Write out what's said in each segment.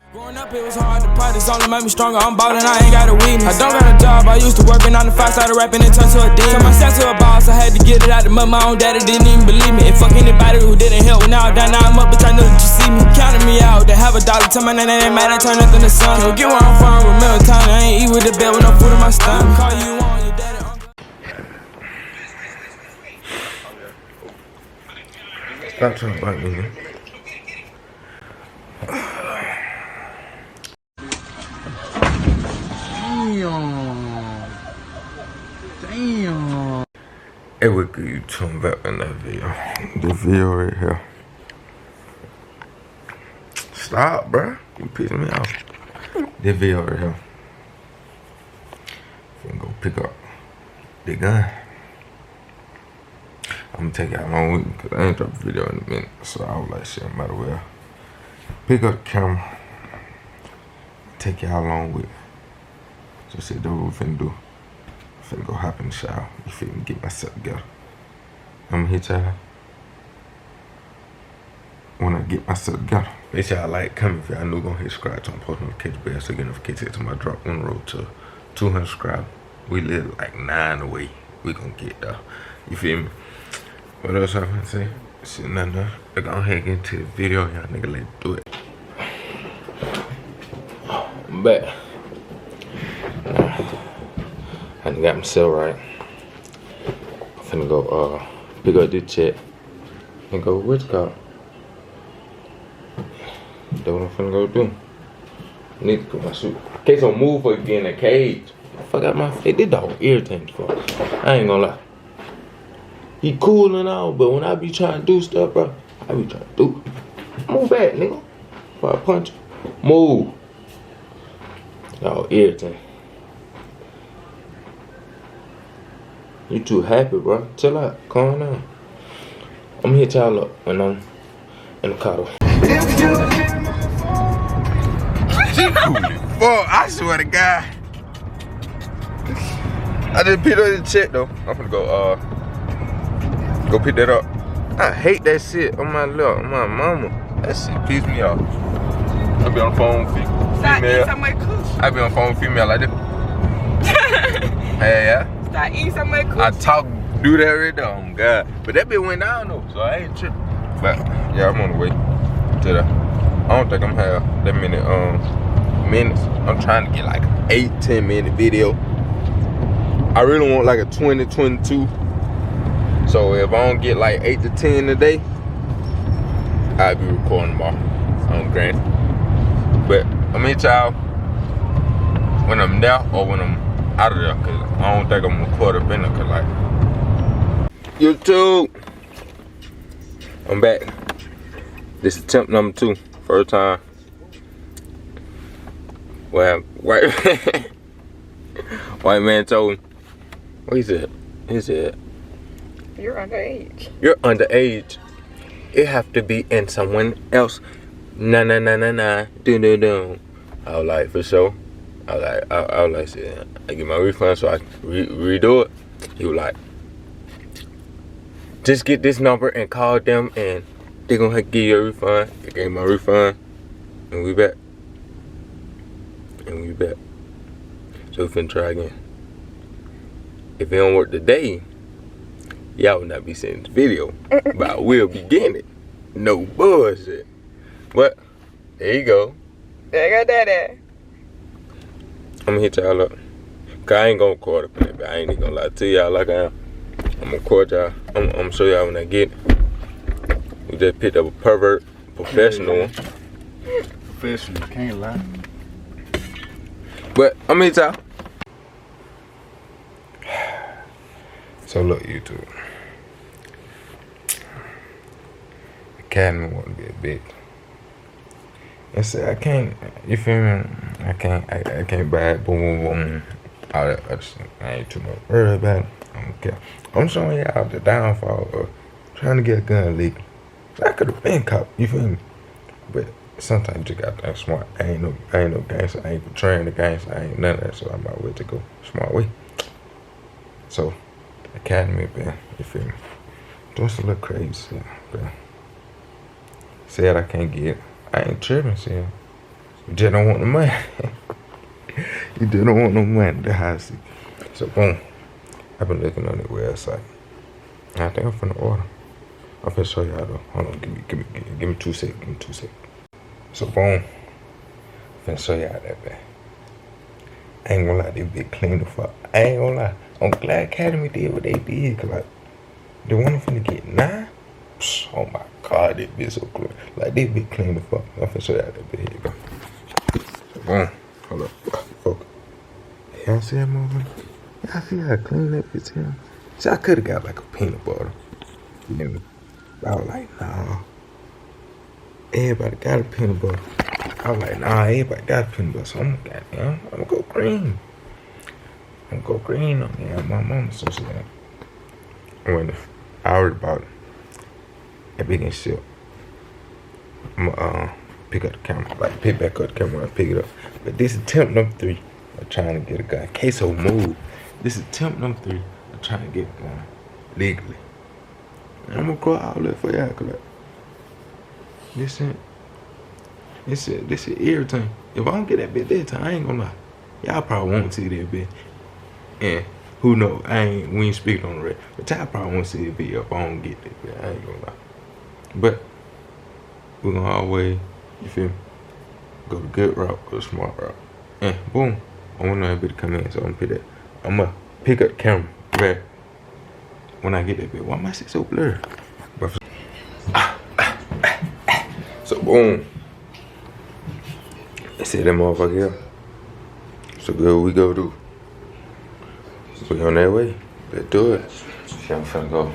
Growing up, it was hard. The projects only made me stronger. I'm ballin', I ain't got a weakness. I don't got a job. I used to working on the 5 side of rapping and turned to a demon. Turned myself to a boss. I had to get it out the mud. My own daddy didn't even believe me. And fuck anybody who didn't help. When I was down, now I'm up, bitch. I know that you see me. Counting me out. To have a dollar. Tell my name ain't mad. I turn nothing to sun. Can't get where I'm from. Remember time. I ain't eat with the bed with no food in my stomach. Call you on your daddy. Stop trying to bite me, man. Damn. Hey, what could you tune back in that video? The video right here. Stop, bruh. You pissing me off. This video right here. Finna go pick up the gun. I'm gonna take y'all along with me because I ain't dropped a video in a minute. So I was like, shit, I might as well pick up the camera, take y'all along with me. So shit, that's what we finna do. Finna go hop in the shower. You feel me? Get myself together. I'm gonna hit y'all when I get myself together. Make sure y'all like, comment if y'all new, gonna hit subscribe to my post notification bell so get notifications to my drop on the road to 200 subscribers. We live like 9 away. We gonna get there. You feel me? What else I gonna say? Shit, nothing else. Let's go ahead and get into the video. Y'all nigga, let's do it. I'm back. I done got myself right. I'm finna go pick up this check and go what's it called? That's what I'm finna go do. I need to put my suit. In case I move for you get in that cage. I forgot my face. This dog irritating for I ain't gonna lie. He cool and all, but when I be trying to do stuff, bro, I be trying to do it. Move back, nigga. Before I punch you. Move. Dog irritating. You too happy, bro. Chill out. Calm down. I'm gonna hit y'all up when I'm in the car. Boy, I swear to God. I just picked up the check though. I'm gonna go pick that up. I hate that shit on my lip, on my mama. That shit pisses me off. I be on the phone with female. I be on the phone with female like this. Hey, yeah. Start eating some of that I do that right there, oh God. But that bitch went down though, so I ain't tripping. But yeah, I'm on the way to the. I don't think I'm gonna have that many minutes. I'm trying to get like an 8-10 minute video. I really want like a 20-22. So if I don't get like 8 to 10 a day, I'll be recording tomorrow. I'm granted. But I'm gonna hit y'all when I'm there or when I'm out of there, cause I don't think I'm gonna record up in there, cause like YouTube. I'm back. This is attempt number 2. First time. Well, white man told me. What he said? He said, You're underage. You're underage. It have to be in someone else. Nah. Do. I was like, for sure. I was like, shit, I get my refund so I can redo it. He was like, just get this number and call them and they're gonna give you a refund. They gave my refund and we back. So we finna try again. If it don't work today, y'all will not be seeing this video, but I will be getting it. No bullshit. But there you go. There you go, daddy. I'm gonna hit y'all up. Cause I ain't gonna record up in it, but I ain't even gonna lie to y'all like I am. I'm gonna record y'all. I'm gonna show y'all when I get it. We just picked up a pervert, professional one. Professional, can't lie. But I'm gonna hit y'all. So look, YouTube. Academy want to be a bitch. I said I can't. You feel me? I can't buy it. Boom. All that other shit. I ain't too much worried about it. I don't care. I'm showing y'all the downfall of trying to get a gun legal. I could have been caught. You feel me? But sometimes you just gotta think smart. I ain't no gangster. I ain't portraying the gangster. I ain't none of that. So I'm about to go smart way. So Academy, man. You feel me? Just a little crazy, but said I can't get it. I ain't tripping, see. You just don't want the money. You just don't want no money. That's how I see. So boom. I've been looking on the website. And I think I'm finna order. I'm finna show y'all though. Hold on, give me 2 seconds. Give me 2 seconds. So boom. I'm finna show y'all that bag. I ain't gonna lie, they big clean the fuck. I ain't gonna lie. I'm glad Academy did what they did, cause like the one I'm finna get 9. Oh my god, they be so clean. Like they be clean the fuck. I'm finna show y'all that bit. Here you go. So boom. Hold up. Focus. Y'all see that movie? Y'all see how clean that bitch is? See, I could've got like a peanut butter. You know me? But I was like, nah. Everybody got a peanut butter. I was like, nah, everybody got a peanut butter. So I'm gonna go green. I'm gonna go green on me. My mama so she that. When I already bought it. That big and shit. I'm gonna pick up the camera. Like pick back up the camera and pick it up. But this is attempt number 3 of trying to get a gun. Queso move. This is attempt number 3 of trying to get a gun legally. And I'm gonna call all that for y'all, cause like, this is irritating. If I don't get that bit that time, I ain't gonna lie. Y'all probably won't see that bit. And who knows? We ain't speaking on the red. But y'all probably won't see the video if I don't get that bit. I ain't gonna lie. But we're gonna always, you feel me? Go the good route, go the smart route. And boom, I want that bit to come in, so I'm gonna pick up the camera back when I get that bit. Why am I so blurry? So boom. I said that motherfucker here. So good we go do. We on that way. Let's do it. See, I'm finna go.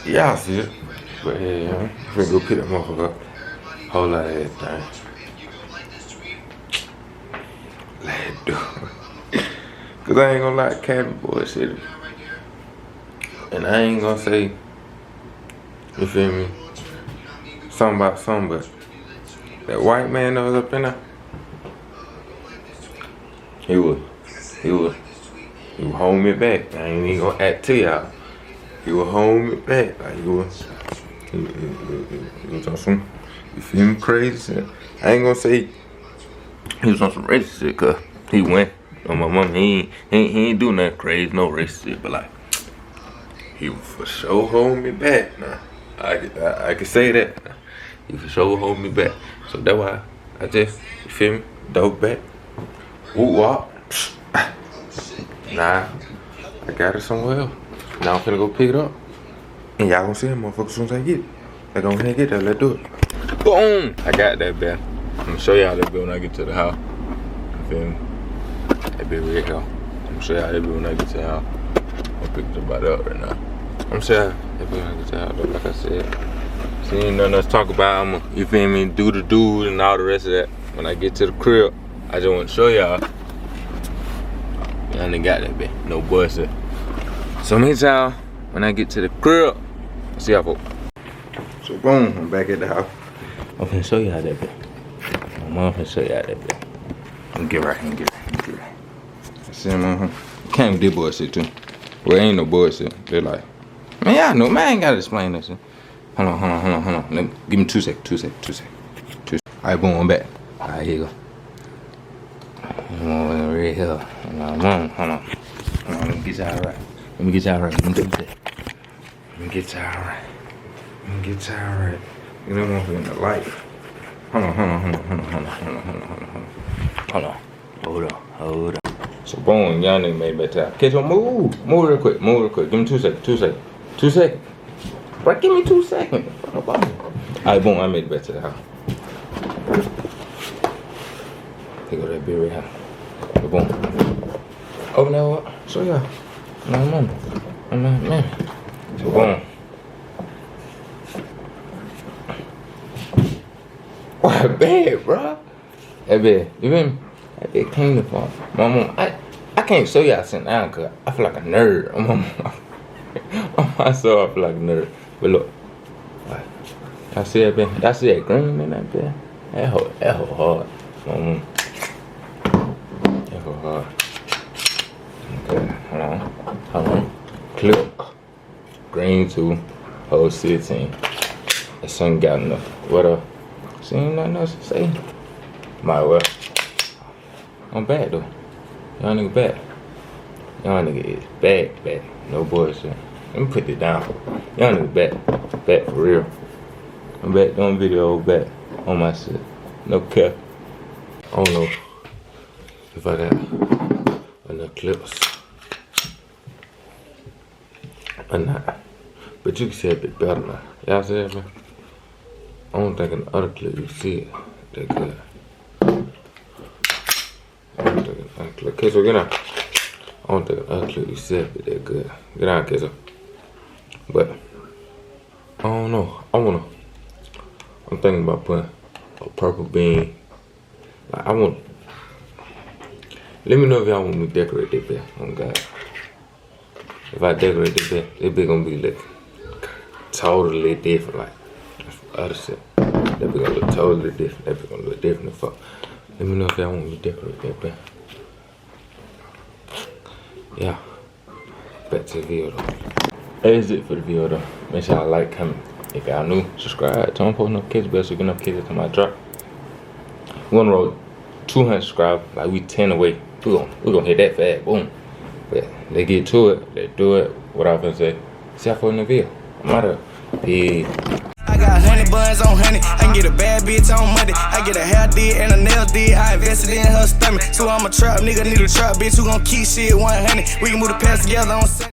Y'all see it. But yeah, I'm finna go pick that motherfucker up. Whole lot of everything. Let's do it. Cause I ain't gonna lie, Academy bullshit. And I ain't gonna say, you feel me, something about something, but that white man that was up in there, he was holding me back. I ain't even gonna act to y'all. He was holding me back. Like he was on some, you feel me, crazy shit. I ain't gonna say he was on some racist shit, cause he went on my mom. He ain't do nothing crazy, no racist shit, but like, he was for sure holding me back. Nah, I can say that. He for sure holding me back. So that's why I just, you feel me, dove back. Woo wop. Nah, I got it somewhere else. Now I'm finna go pick it up. And y'all gonna see that motherfucker as soon as I get it. I go ahead and get that, let's do it. Boom! I got that bit. I'm gonna show y'all that bit when I get to the house. You feel me? That bit right here. I'm gonna show y'all that bit when I get to the house. I'm picking somebody up right now. I'm gonna show y'all that bit when I get to the house, though, like I said. See, ain't nothing else to talk about. I'm gonna, you feel me, do the dude and all the rest of that. When I get to the crib, I just want to show y'all. Y'all ain't got that bit. No bullshit. So meantime, when I get to the crib, see y'all folks. So boom, I'm back at the house. I'm finna show y'all that bit. My mom finna show y'all that bit. I'm get right. See my can't do bullshit too. Well, ain't no bullshit. They're like, man, y'all know, man, I ain't gotta explain this shit. Hold on. Give me 2 seconds. Alright, boom, I'm back. Alright, here you go. I'm over right here. Hold on. Let me get y'all right. Let me get y'all right. You know what I'm in the light. Hold on. Hold on. So boom, y'all nigga made it back to that. Okay, so move real quick. Give me 2 seconds. 2 seconds. But give me 2 seconds. Alright, boom, I made it back to the house. Take out that beer right here. Boom. Open that up. Show y'all. Man. So boom. What bad, bro? That bad. You feel me? That bad clean the fuck. My mom, I can't show y'all sitting down cause I feel like a nerd. On myself, I feel like a nerd. But look. Y'all see that bad? Y'all see that green in that bad? That hoe hard. That hoe hard. Okay, hold on. Clip. Green 2, hole 16. That son got enough. What up? See, ain't nothing else to say. Might well. I'm bad though. Y'all nigga bad. Y'all nigga is bad. No bullshit. Let me put this down. Y'all nigga bad. Bad for real. I'm back doing video back on my shit. No cap. I don't know if I got enough clips or not. But you can see a bit better now. Y'all see that, man? I don't think in the other clip you see it that good. I don't think in the other clip. Kisso, get out. I don't think in the other clip you see it that good. Get out, Kisso. But I don't know. I'm thinking about putting a purple bean. Like I want. Let me know if y'all want me to decorate this bed. Oh God. If I decorate this bed gonna be like totally different. Like other shit. That bed gonna look totally different. That bed gonna look different as fuck. Let me know if y'all want me to decorate that bed. Yeah. Back to the video though. That is it for the video though. Make sure y'all like, comment. If y'all new, subscribe, turn on post notifications bell so you get notifications to my drop. We on the road 200 subscribers, like we 10 away. We gonna hit that fast, boom. But they get to it, they do it. What I was gonna say, see y'all for in the video. I'm out of peace. I got 100 buns on honey. I can get a bad bitch on Monday. I get a hair did and a nail did. I invested in her stomach. So I'm a trap nigga, need a trap bitch who gon' keep shit 100. We can move the past together on Sunday.